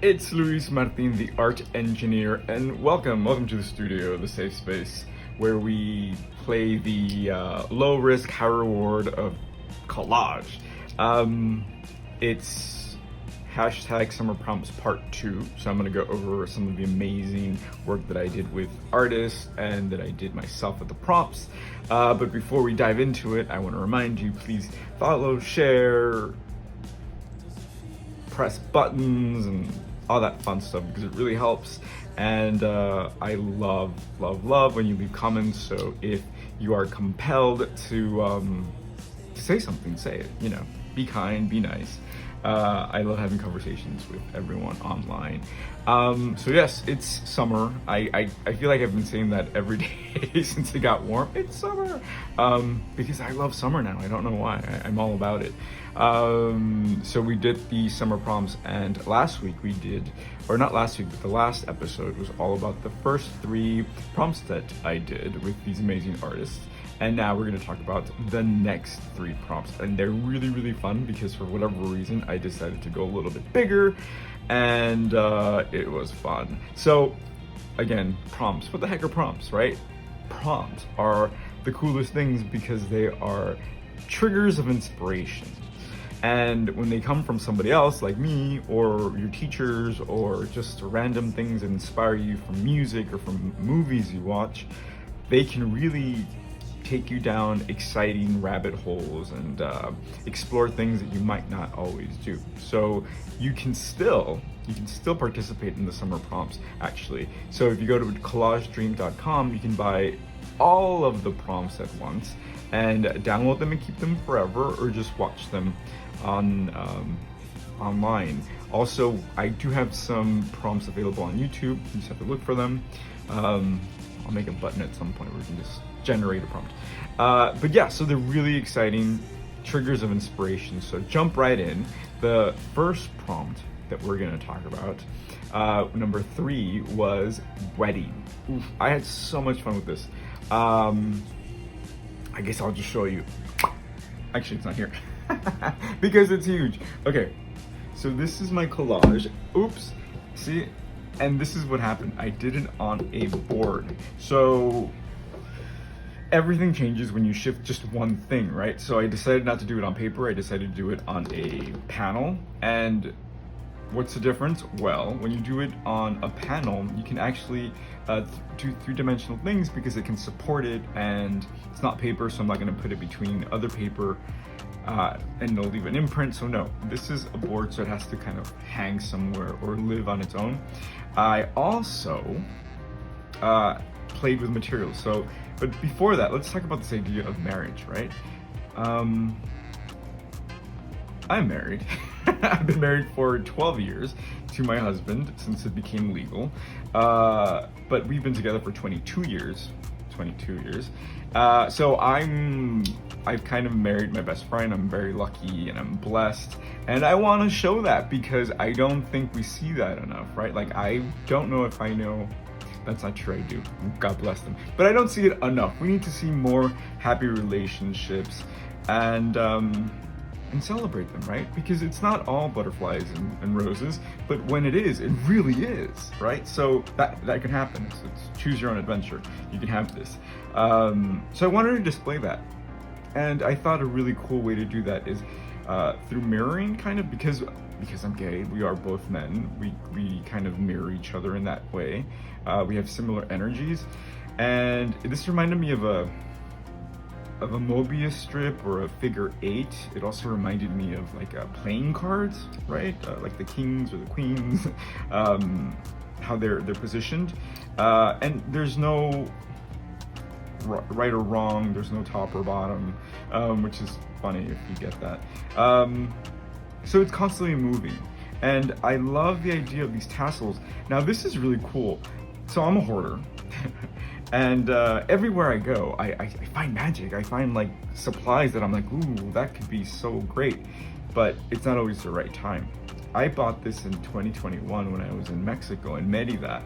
It's Luis Martin, the art engineer, and welcome to the studio, the safe space, where we play the low risk, high reward of collage. It's hashtag summer prompts part 2, so I'm going to go over some of the amazing work that I did with artists and that I did myself with the prompts. But before we dive into it, I want to remind you, please follow, share, press buttons, and all that fun stuff because it really helps. And I love when you leave comments. So if you are compelled to say something, say it. You know, be kind, be nice. I love having conversations with everyone online. So yes, it's summer. I feel like I've been saying that every day since it got warm. It's summer. Because I love summer now. I don't know why. I'm all about it. So we did the summer prompts, and last week we did, or not last week, but the last episode was all about the first 3 prompts that I did with these amazing artists. And now we're going to talk about the next 3 prompts, and they're really fun because for whatever reason I decided to go a little bit bigger, and it was fun. So again, prompts. What the heck are prompts, right? Prompts are the coolest things because they are triggers of inspiration. And when they come from somebody else like me or your teachers or just random things that inspire you from music or from movies you watch, they can really take you down exciting rabbit holes and explore things that you might not always do. So you can still participate in the summer prompts, actually. So if you go to collagedream.com, you can buy all of the prompts at once and download them and keep them forever, or just watch them on online. Also, I do have some prompts available on YouTube. You just have to look for them. I'll make a button at some point where you can just generate a prompt. But yeah, so they're really exciting triggers of inspiration. So jump right in. The first prompt that we're going to talk about, number 3, was wedding. Oof, I had so much fun with this. I guess I'll just show you. Actually, it's not here because it's huge. Okay, so this is my collage. Oops, see? And this is what happened. I did it on a board. So everything changes when you shift just one thing, right? So I decided not to do it on paper. I decided to do it on a panel. And what's the difference? Well, when you do it on a panel, you can actually do 3-dimensional things because it can support it, and it's not paper, so I'm not going to put it between other paper and it'll leave an imprint. So no, this is a board, so it has to kind of hang somewhere or live on its own. I also played with materials. So, but before that, let's talk about this idea of marriage, right? I'm married. I've been married for 12 years to my husband since it became legal. But we've been together for 22 years. So I've kind of married my best friend. I'm very lucky and I'm blessed. And I want to show that because I don't think we see that enough, right? Like, I don't know if I know. That's not true, I do. God bless them. But I don't see it enough. We need to see more happy relationships and celebrate them, right? Because it's not all butterflies and roses, but when it is, it really is, right? So that can happen. It's choose your own adventure. You can have this. So I wanted to display that. And I thought a really cool way to do that is through mirroring, kind of, because I'm gay, we are both men, we kind of mirror each other in that way. We have similar energies, and this reminded me of a Mobius strip or a figure 8. It also reminded me of like playing cards, right? Like the kings or the queens, how they're positioned, and there's no right or wrong, there's no top or bottom, which is funny if you get that. So it's constantly moving, and I love the idea of these tassels. Now this is really cool. So I'm a hoarder, and everywhere I go, I find magic. I find like supplies that I'm like, ooh, that could be so great, but it's not always the right time. I bought this in 2021 when I was in Mexico, in Merida,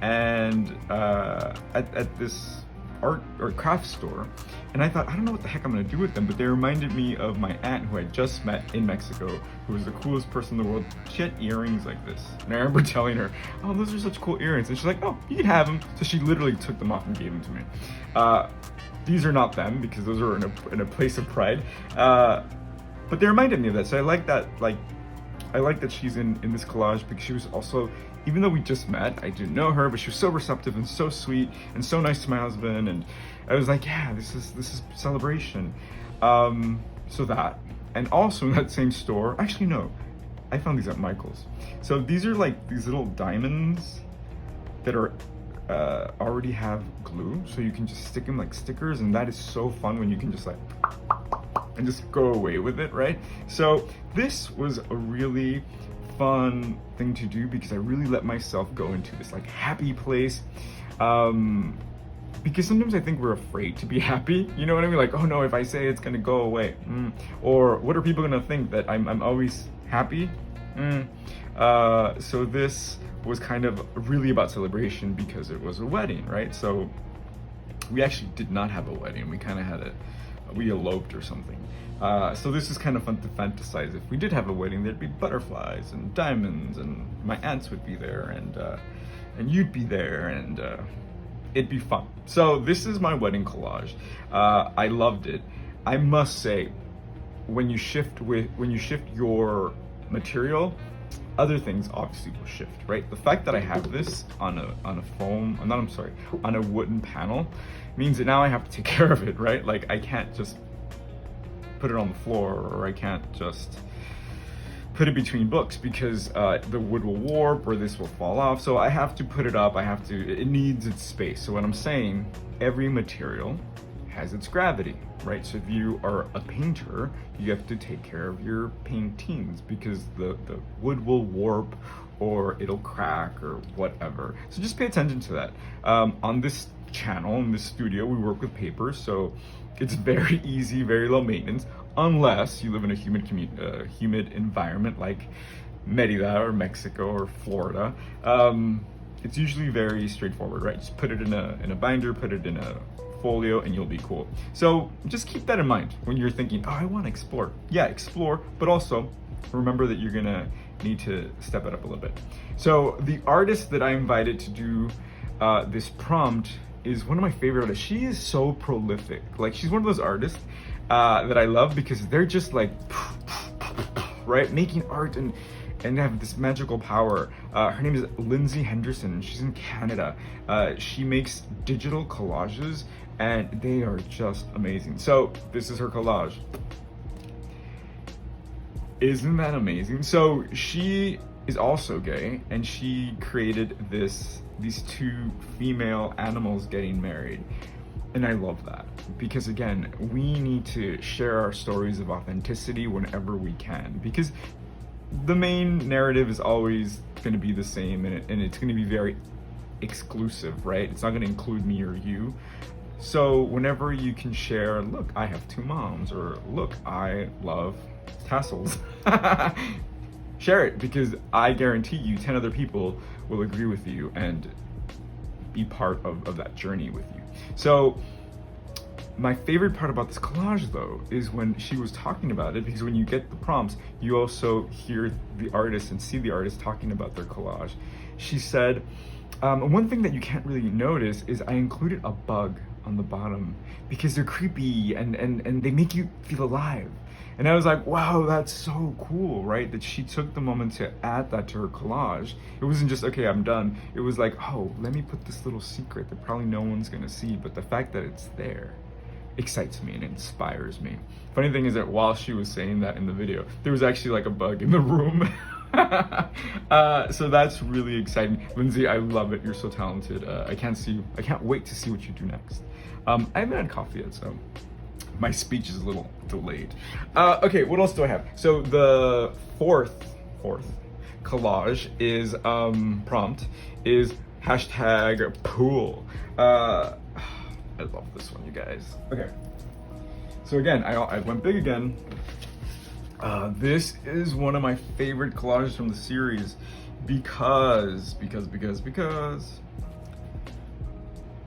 and at this art or craft store, and I thought, I don't know what the heck I'm gonna do with them, but they reminded me of my aunt who I just met in Mexico, who was the coolest person in the world. She had earrings like this, and I remember telling her, oh, those are such cool earrings, and she's like, oh, you can have them. So she literally took them off and gave them to me. These are not them, because those are in a place of pride, but they reminded me of that, so I like that. I like that she's in this collage, because she was also, even though we just met, I didn't know her, but she was so receptive and so sweet and so nice to my husband, and I was like, yeah, this is celebration. So that, and also in that same store, actually no, I found these at Michael's. So these are like these little diamonds that are already have glue, so you can just stick them like stickers, and that is so fun when you can just like and just go away with it, right? So this was a really fun thing to do, because I really let myself go into this like happy place, because sometimes I think we're afraid to be happy, you know what I mean? Like, oh no, if I say it's gonna go away, or what are people gonna think, that I'm always happy? So this was kind of really about celebration, because it was a wedding, right? So we actually did not have a wedding, we kind of had we eloped or something. So this is kind of fun to fantasize. If we did have a wedding, there'd be butterflies and diamonds, and my aunts would be there, and you'd be there, and it'd be fun. So this is my wedding collage. I loved it. I must say, when you shift your material, other things obviously will shift, right? The fact that I have this on a wooden panel means that now I have to take care of it, right? Like, I can't just put it on the floor, or I can't just put it between books, because the wood will warp or this will fall off. So I have to put it up, it needs its space. So what I'm saying, every material has its gravity, right? So if you are a painter, you have to take care of your paintings, because the wood will warp, or it'll crack, or whatever. So just pay attention to that. On this channel, in this studio, we work with paper, so it's very easy, very low maintenance, unless you live in a humid environment like Merida or Mexico or Florida. It's usually very straightforward, right? Just put it in a binder, put it in a folio, and you'll be cool. So just keep that in mind when you're thinking, oh, I want to explore. Yeah, explore, but also remember that you're gonna need to step it up a little bit. So the artist that I invited to do this prompt is one of my favorite artists. She is so prolific. Like, she's one of those artists that I love, because they're just like, right, making art and have this magical power. Her name is Lindsay Henderson. She's in Canada. She makes digital collages, and they are just amazing. So this is her collage. Isn't that amazing? So she is also gay, and she created these two female animals getting married. And I love that, because again, we need to share our stories of authenticity whenever we can, because the main narrative is always going to be the same, and it's going to be very exclusive, right? It's not going to include me or you. So whenever you can share, look, I have two moms, or look, I love tassels, share it, because I guarantee you 10 other people will agree with you and be part of that journey with you. So my favorite part about this collage, though, is when she was talking about it, because when you get the prompts, you also hear the artist and see the artist talking about their collage. She said, one thing that you can't really notice is I included a bug on the bottom, because they're creepy and they make you feel alive. And I was like, wow, that's so cool, right? That she took the moment to add that to her collage. It wasn't just, okay, I'm done. It was like, oh, let me put this little secret that probably no one's gonna see, but the fact that it's there excites me and inspires me. Funny thing is that while she was saying that in the video, there was actually like a bug in the room. So that's really exciting. Lindsay, I love it. You're so talented. I can't wait to see what you do next. I haven't had coffee yet, so my speech is a little delayed. Okay, what else do I have? So the fourth collage is prompt is #pool. I love this one, you guys. Okay, so again, I went big again. This is one of my favorite collages from the series because,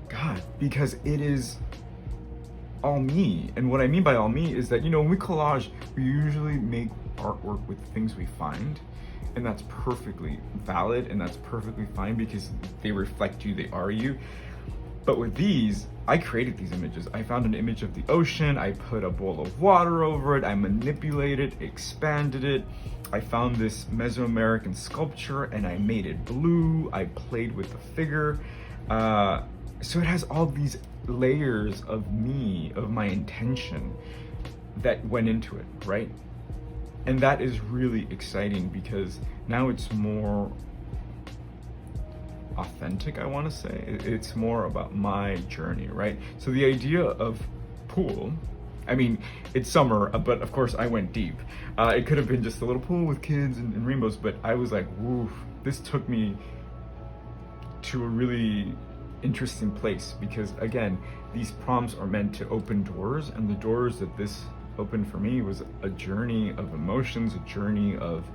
God, God, because it is all me. And what I mean by all me is that, when we collage, we usually make artwork with things we find, and that's perfectly valid and that's perfectly fine because they reflect you, they are you. But with these, I created these images. I found an image of the ocean, I put a bowl of water over it, I manipulated, expanded it. I found this Mesoamerican sculpture and I made it blue. I played with the figure. So it has all these layers of me, of my intention that went into it, right? And that is really exciting because now it's more authentic, I want to say. It's more about my journey, right? So the idea of pool, I mean, it's summer, but of course I went deep. It could have been just a little pool with kids and rainbows, but I was like, woo, this took me to a really interesting place because, again, these prompts are meant to open doors, and the doors that this opened for me was a journey of emotions, a journey of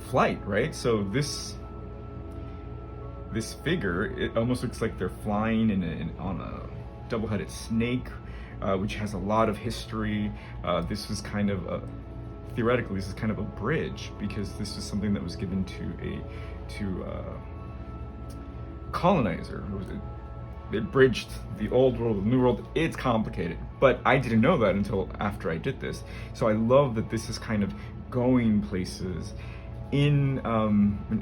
flight, right? So this figure, it almost looks like they're flying on a double-headed snake, which has a lot of history. This was kind of theoretically, this is kind of a bridge because this is something that was given to a colonizer. It bridged the old world with the new world. It's complicated, but I didn't know that until after I did this. So I love that this is kind of going places. In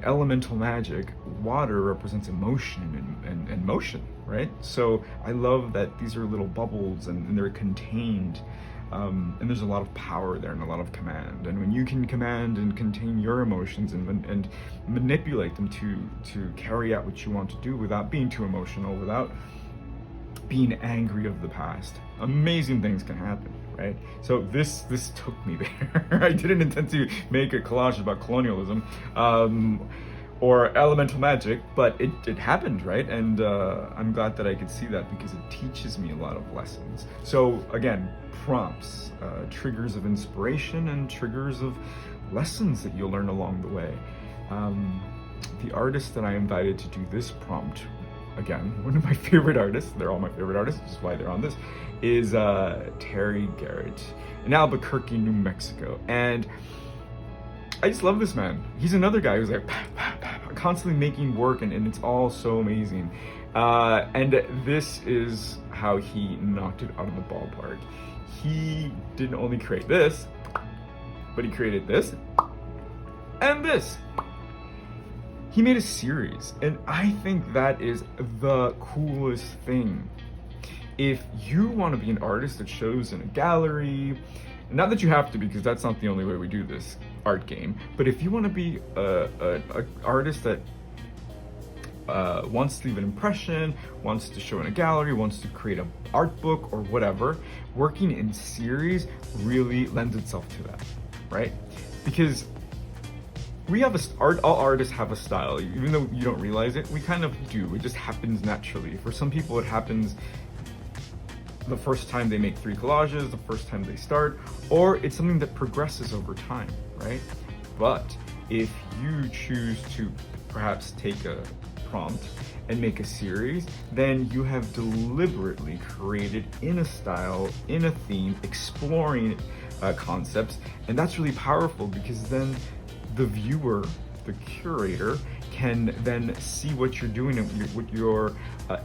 elemental magic, water represents emotion and motion, right? So I love that these are little bubbles and they're contained, and there's a lot of power there and a lot of command. And when you can command and contain your emotions and manipulate them to carry out what you want to do without being too emotional, without being angry of the past, amazing things can happen. Right? So this took me there. I didn't intend to make a collage about colonialism or elemental magic, but it happened, right? And I'm glad that I could see that because it teaches me a lot of lessons. So again, prompts, triggers of inspiration and triggers of lessons that you'll learn along the way. The artist that I invited to do this prompt, again, one of my favorite artists, they're all my favorite artists, which is why they're on this, is Terry Garrett in Albuquerque, New Mexico. And I just love this man. He's another guy who's like constantly making work, and it's all so amazing. And this is how he knocked it out of the ballpark. He didn't only create this, but he created this and this. He made a series, and I think that is the coolest thing. If you want to be an artist that shows in a gallery, not that you have to, because that's not the only way we do this art game, but if you want to be an artist that wants to leave an impression, wants to show in a gallery, wants to create an art book or whatever, working in series really lends itself to that, right? Because we have all artists have a style, even though you don't realize it, we kind of do. It just happens naturally. For some people, it happens the first time they make 3 collages, the first time they start, or it's something that progresses over time, right? But if you choose to perhaps take a prompt and make a series, then you have deliberately created in a style, in a theme, exploring concepts, and that's really powerful because then the viewer, the curator, can then see what you're doing and what you're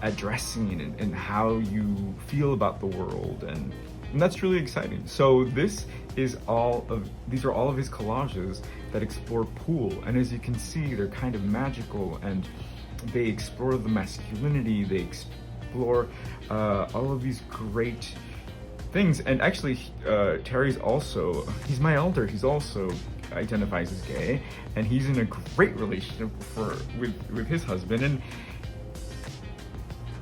addressing and how you feel about the world, and that's really exciting. So these are all of his collages that explore pool, and as you can see, they're kind of magical and they explore the masculinity, they explore all of these great things. And actually, Terry's also, he's my elder, he's also identifies as gay, and he's in a great relationship with his husband, and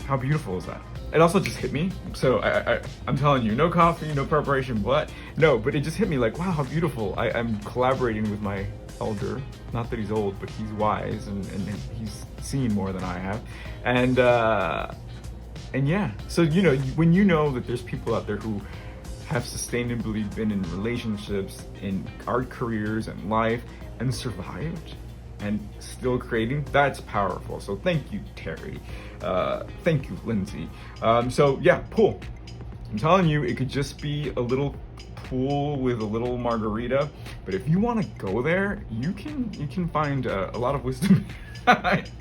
how beautiful is that? It also just hit me. So I'm telling you, no coffee, no preparation, but it just hit me like, wow, how beautiful. I'm collaborating with my elder, not that he's old, but he's wise and he's seen more than I have, and yeah, so when you know that there's people out there who have sustainably been in relationships, in art careers and life, and survived, and still creating, that's powerful. So thank you, Terry. Thank you, Lindsay. So yeah, pool. I'm telling you, it could just be a little pool with a little margarita, but if you want to go there, you can find a lot of wisdom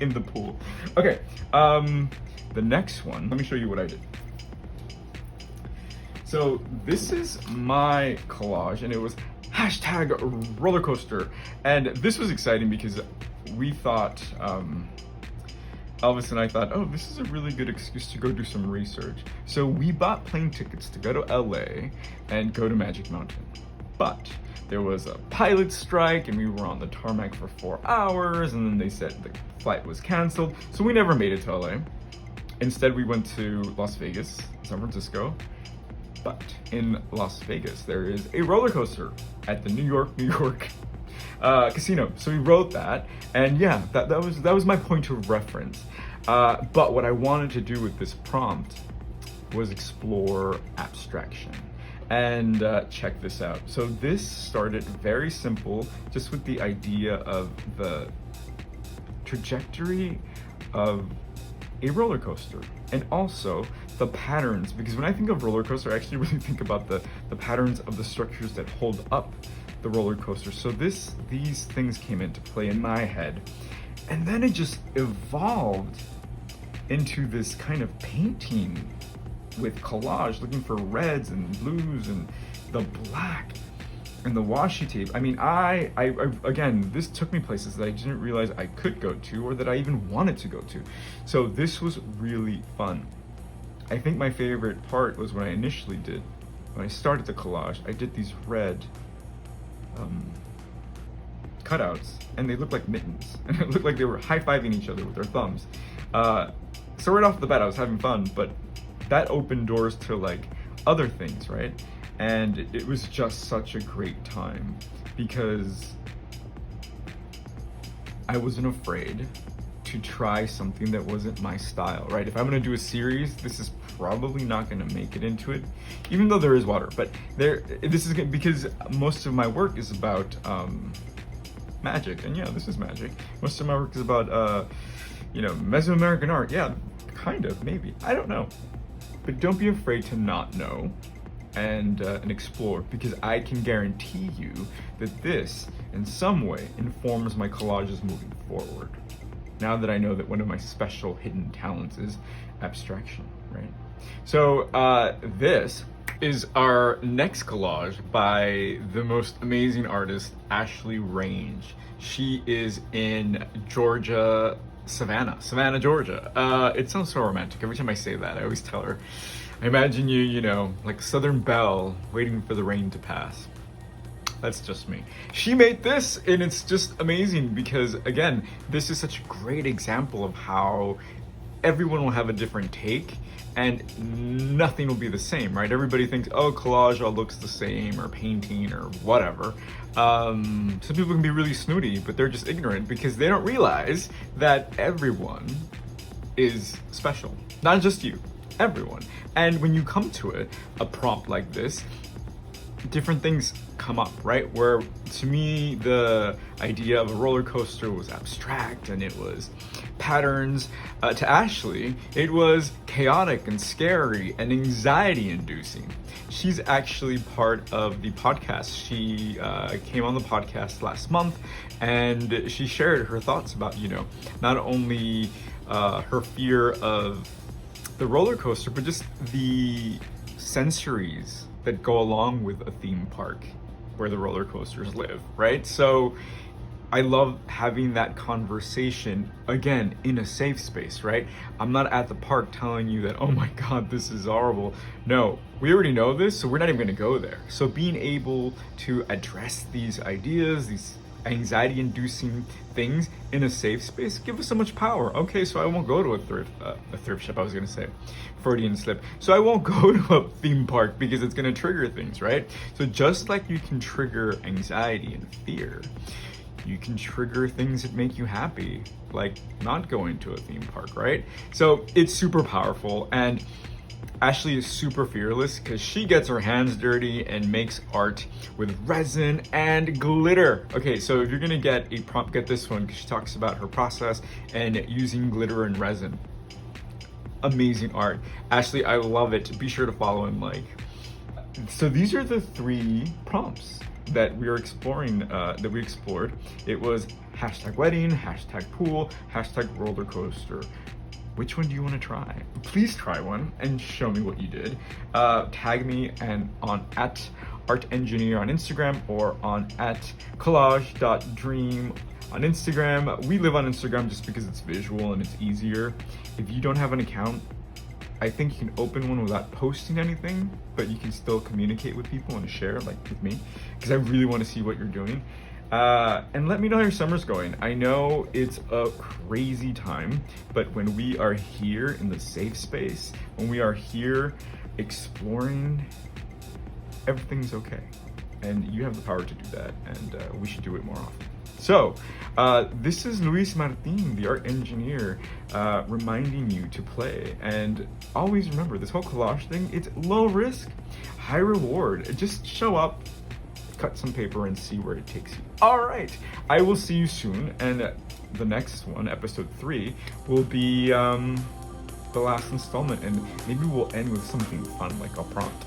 in the pool. Okay, the next one, let me show you what I did. So this is my collage, and it was hashtag roller coaster. And this was exciting because we thought, Elvis and I thought, oh, this is a really good excuse to go do some research. So we bought plane tickets to go to LA and go to Magic Mountain. But there was a pilot strike and we were on the tarmac for 4 hours, and then they said the flight was canceled. So we never made it to LA. Instead, we went to Las Vegas, San Francisco. But in Las Vegas, there is a roller coaster at the New York casino. So we wrote that, and yeah, that was my point of reference. But what I wanted to do with this prompt was explore abstraction. And check this out. So this started very simple, just with the idea of the trajectory of a roller coaster, and also the patterns, because when I think of roller coaster, I actually really think about the patterns of the structures that hold up the roller coaster. So these things came into play in my head, and then it just evolved into this kind of painting with collage, looking for reds and blues and the black and the washi tape. I mean, I again, this took me places that I didn't realize I could go to, or that I even wanted to go to. So this was really fun. I think my favorite part was when I started the collage, I did these red cutouts, and they looked like mittens, and it looked like they were high-fiving each other with their thumbs. So right off the bat, I was having fun, but that opened doors to like other things, right? And it was just such a great time because I wasn't afraid to try something that wasn't my style, right? If I'm gonna do a series, this is probably not gonna make it into it, even though there is water. But this is because most of my work is about magic, and yeah, this is magic. Most of my work is about Mesoamerican art. Yeah, kind of, maybe, I don't know. But don't be afraid to not know and explore, because I can guarantee you that this in some way informs my collages moving forward, now that I know that one of my special hidden talents is abstraction, right? So this is our next collage by the most amazing artist, Ashley Range. She is in Georgia, Savannah, Georgia. It sounds so romantic. Every time I say that, I always tell her, I imagine you know, like Southern Belle waiting for the rain to pass. That's just me. She made this, and it's just amazing because, again, this is such a great example of how everyone will have a different take and nothing will be the same, right? Everybody thinks, oh, collage all looks the same, or painting, or whatever. Some people can be really snooty, but they're just ignorant because they don't realize that everyone is special. Not just you, everyone. And when you come to it, a prompt like this, different things come up, right? Where to me, the idea of a roller coaster was abstract and it was patterns. To Ashley, it was chaotic and scary and anxiety inducing. She's actually part of the podcast. She came on the podcast last month, and she shared her thoughts about, not only her fear of the roller coaster, but just the sensories that go along with a theme park where the roller coasters live, right? So I love having that conversation, again, in a safe space, right? I'm not at the park telling you that, oh my God, this is horrible. No, we already know this, so we're not even gonna go there. So being able to address these ideas, these anxiety-inducing things in a safe space give us so much power. Okay, so I won't go to a thrift shop, I was gonna say, Freudian slip. So I won't go to a theme park because it's gonna trigger things, right? So just like you can trigger anxiety and fear, you can trigger things that make you happy, like not going to a theme park, right? So it's super powerful, and Ashley is super fearless because she gets her hands dirty and makes art with resin and glitter. Okay, so if you're gonna get a prompt, get this one because she talks about her process and using glitter and resin. Amazing art. Ashley, I love it. Be sure to follow and like. So these are the 3 prompts that we are exploring, that we explored. It was hashtag wedding, hashtag pool, hashtag roller coaster. Which one do you want to try? Please try one and show me what you did. Tag me and on @artengineer on Instagram or on @collage.dream on Instagram. We live on Instagram just because it's visual and it's easier. If you don't have an account, I think you can open one without posting anything, but you can still communicate with people and share, like with me, because I really want to see what you're doing. And let me know how your summer's going. I know it's a crazy time, but when we are here in the safe space, when we are here exploring, everything's okay. And you have the power to do that, and we should do it more often. So, this is Luis Martin, the art engineer, reminding you to play. And always remember, this whole collage thing, it's low risk, high reward. Just show up, cut some paper, and see where it takes you. All right, I will see you soon. And the next one, episode 3, will be the last installment. And maybe we'll end with something fun, like a prompt.